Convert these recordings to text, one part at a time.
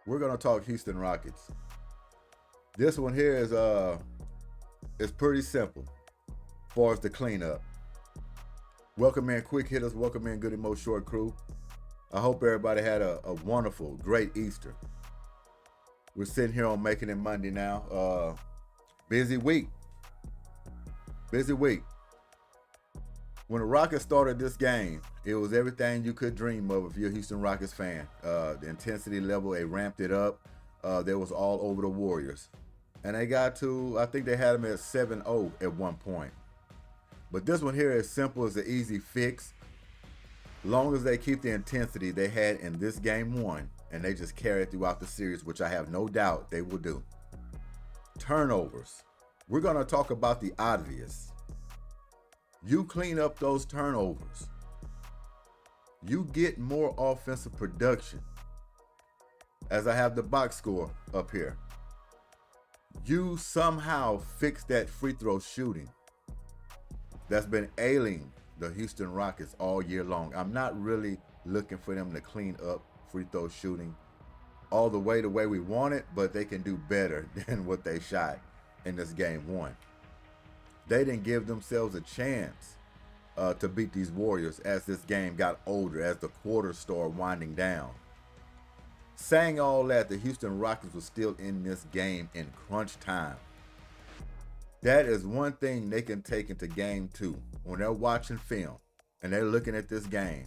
We're gonna talk Houston Rockets. This one here is pretty simple as far as the cleanup. Welcome in quick hitters, welcome in Goodymo short crew. I hope everybody had a wonderful, great Easter. We're sitting here on Making It Monday now. Busy week. Busy week. When the Rockets started this game, it was everything you could dream of if you're a Houston Rockets fan. The intensity level, they ramped it up. They was all over the Warriors. And they got to, I think they had them at 7-0 at one point. But this one here is simple as an easy fix. Long as they keep the intensity they had in this game one, and they just carry it throughout the series, which I have no doubt they will do. Turnovers. We're going to talk about the obvious. You clean up those turnovers. You get more offensive production. As I have the box score up here. You somehow fix that free throw shooting that's been ailing the Houston Rockets all year long. I'm not really looking for them to clean up free throw shooting all the way we want it, but they can do better than what they shot in this game one. They didn't give themselves a chance to beat these Warriors as this game got older, as the quarters started winding down. Saying all that, the Houston Rockets were still in this game in crunch time. That is one thing they can take into game two when they're watching film and they're looking at this game.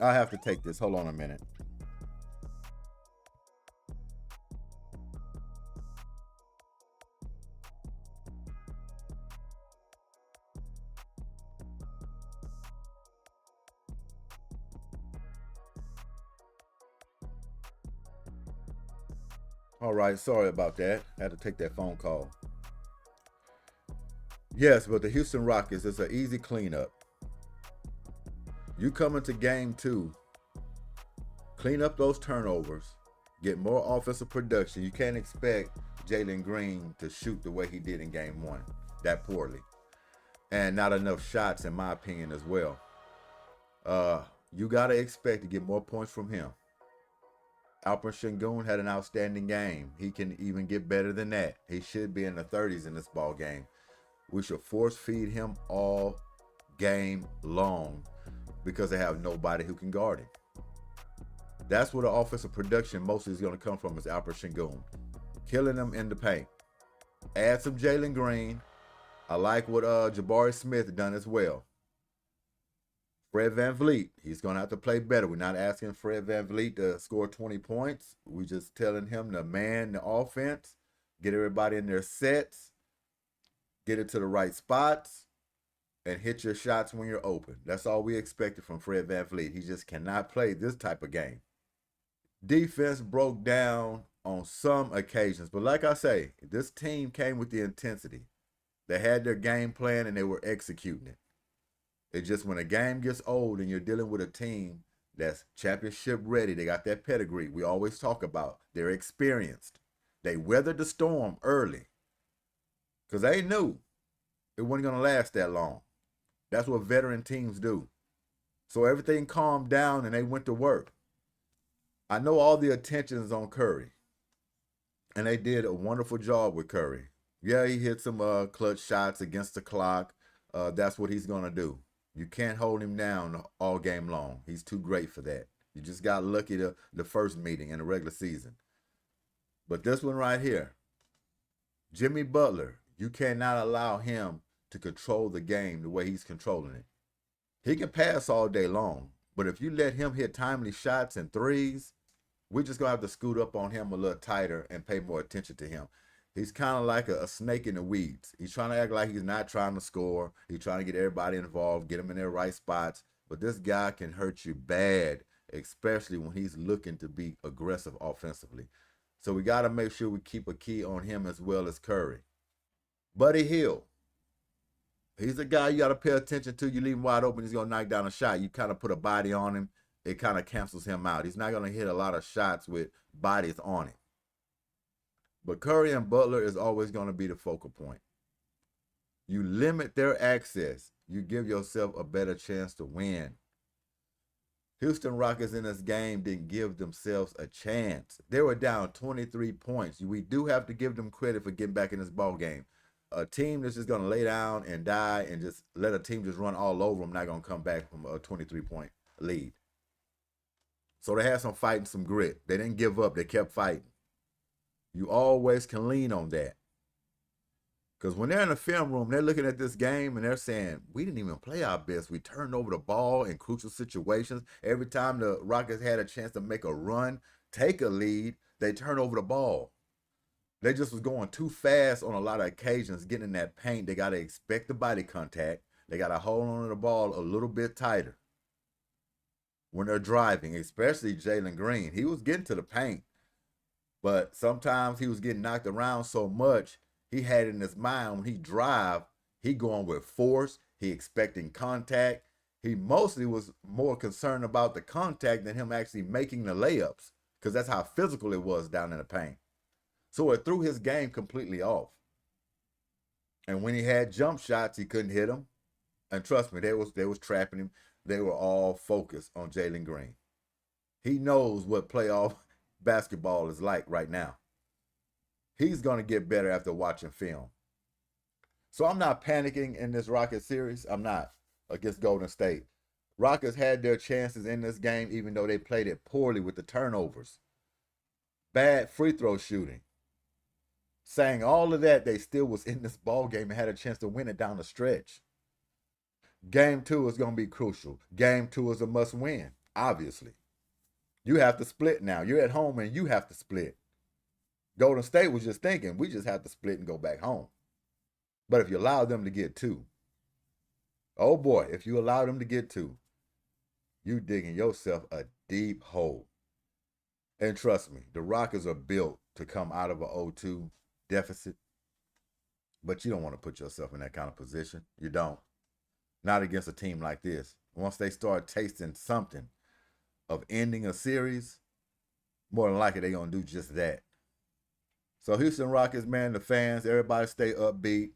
I have to take this. Hold on a minute. All right, sorry about that. I had to take that phone call. Yes, but the Houston Rockets is an easy cleanup. You come into game two, clean up those turnovers, get more offensive production. You can't expect Jalen Green to shoot the way he did in game one, that poorly. And not enough shots, in my opinion, as well. You got to expect to get more points from him. Alperen Sengun had an outstanding game. He can even get better than that. He should be in the 30s in this ball game. We should force feed him all game long because they have nobody who can guard him. That's where the offensive production mostly is going to come from, is Alperen Sengun. Killing them in the paint. Add some Jalen Green. I like what Jabari Smith done as well. Fred VanVleet, he's going to have to play better. We're not asking Fred VanVleet to score 20 points. We're just telling him to man the offense, get everybody in their sets, get it to the right spots, and hit your shots when you're open. That's all we expected from Fred VanVleet. He just cannot play this type of game. Defense broke down on some occasions, but like I say, this team came with the intensity. They had their game plan and they were executing it. It's just when a game gets old and you're dealing with a team that's championship ready, they got that pedigree we always talk about. They're experienced. They weathered the storm early because they knew it wasn't going to last that long. That's what veteran teams do. So everything calmed down and they went to work. I know all the attention is on Curry, and they did a wonderful job with Curry. Yeah, he hit some clutch shots against the clock. That's what he's going to do. You can't hold him down all game long. He's too great for that. You just got lucky the first meeting in the regular season. But this one right here, Jimmy Butler, you cannot allow him to control the game the way he's controlling it. He can pass all day long, but if you let him hit timely shots and threes, we're just going to have to scoot up on him a little tighter and pay more attention to him. He's kind of like a snake in the weeds. He's trying to act like he's not trying to score. He's trying to get everybody involved, get them in their right spots. But this guy can hurt you bad, especially when he's looking to be aggressive offensively. So we got to make sure we keep a key on him as well as Curry. Buddy Hield. He's a guy you got to pay attention to. You leave him wide open, he's going to knock down a shot. You kind of put a body on him, it kind of cancels him out. He's not going to hit a lot of shots with bodies on him. But Curry and Butler is always going to be the focal point. You limit their access, you give yourself a better chance to win. Houston Rockets in this game didn't give themselves a chance. They were down 23 points. We do have to give them credit for getting back in this ball game. A team that's just going to lay down and die and just let a team just run all over them, not going to come back from a 23-point lead. So they had some fight and some grit. They didn't give up. They kept fighting. You always can lean on that. Because when they're in the film room, they're looking at this game and they're saying, we didn't even play our best. We turned over the ball in crucial situations. Every time the Rockets had a chance to make a run, take a lead, they turn over the ball. They just was going too fast on a lot of occasions, getting in that paint. They got to expect the body contact. They got to hold on to the ball a little bit tighter when they're driving, especially Jalen Green. He was getting to the paint, but sometimes he was getting knocked around so much, he had in his mind when he drive, he going with force. He expecting contact. He mostly was more concerned about the contact than him actually making the layups, because that's how physical it was down in the paint. So it threw his game completely off. And when he had jump shots, he couldn't hit them. And trust me, they was trapping him. They were all focused on Jalen Green. He knows what playoff basketball is like right now. He's going to get better after watching film. So I'm not panicking in this Rockets series. I'm not, against Golden State. Rockets had their chances in this game, even though they played it poorly with the turnovers. Bad free throw shooting. Saying all of that, they still was in this ball game and had a chance to win it down the stretch. Game 2 is going to be crucial. Game 2 is a must win, obviously. You have to split now. You're at home and you have to split. Golden State was just thinking, we just have to split and go back home. But if you allow them to get 2, oh boy, if you allow them to get 2, you digging yourself a deep hole. And trust me, the Rockets are built to come out of an 0-2 deficit. But you don't want to put yourself in that kind of position. You don't. Not against a team like this. Once they start tasting something of ending a series, more than likely they're going to do just that. So Houston Rockets, man, the fans, everybody stay upbeat.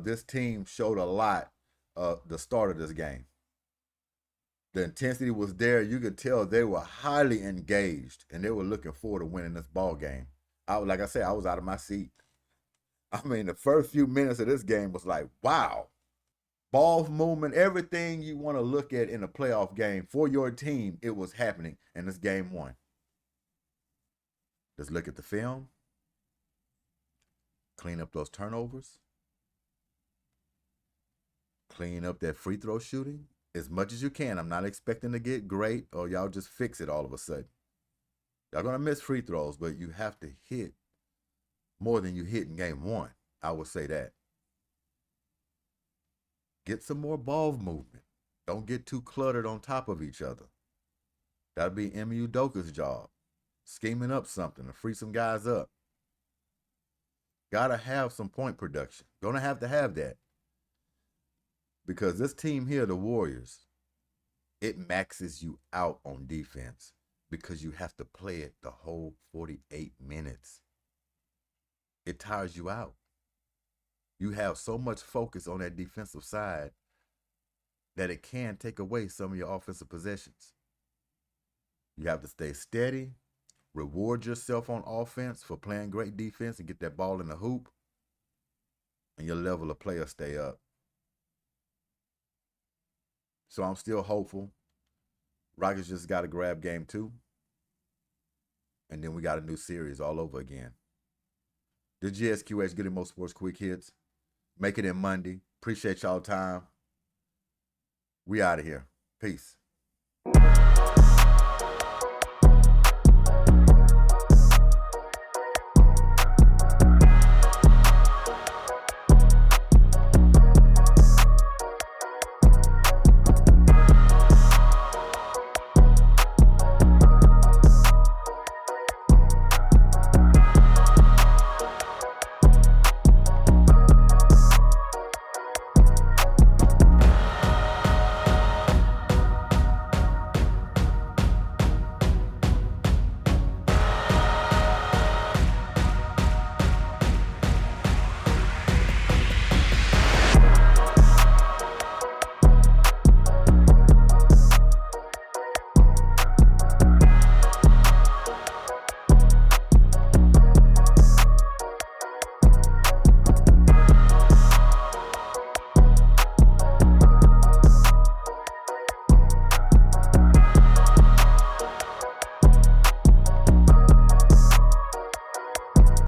This team showed a lot the start of this game. The intensity was there. You could tell they were highly engaged, and they were looking forward to winning this ball game. Like I said, I was out of my seat. I mean, the first few minutes of this game was like, wow. Ball movement, everything you want to look at in a playoff game for your team, it was happening in this game 1. Just look at the film. Clean up those turnovers. Clean up that free throw shooting as much as you can. I'm not expecting to get great or y'all just fix it all of a sudden. Y'all going to miss free throws, but you have to hit more than you hit in game 1. I would say that. Get some more ball movement. Don't get too cluttered on top of each other. That'll be Emu Udoka's job. Scheming up something to free some guys up. Gotta have some point production. Gonna have to have that. Because this team here, the Warriors, it maxes you out on defense because you have to play it the whole 48 minutes. It tires you out. You have so much focus on that defensive side that it can take away some of your offensive possessions. You have to stay steady, reward yourself on offense for playing great defense and get that ball in the hoop, and your level of play will stay up. So I'm still hopeful. Rockets just got to grab game 2, and then we got a new series all over again. The G.S.Q.H. Goodymo Sports Quick Hits. Make it in Monday. Appreciate y'all time. We out of here. Peace.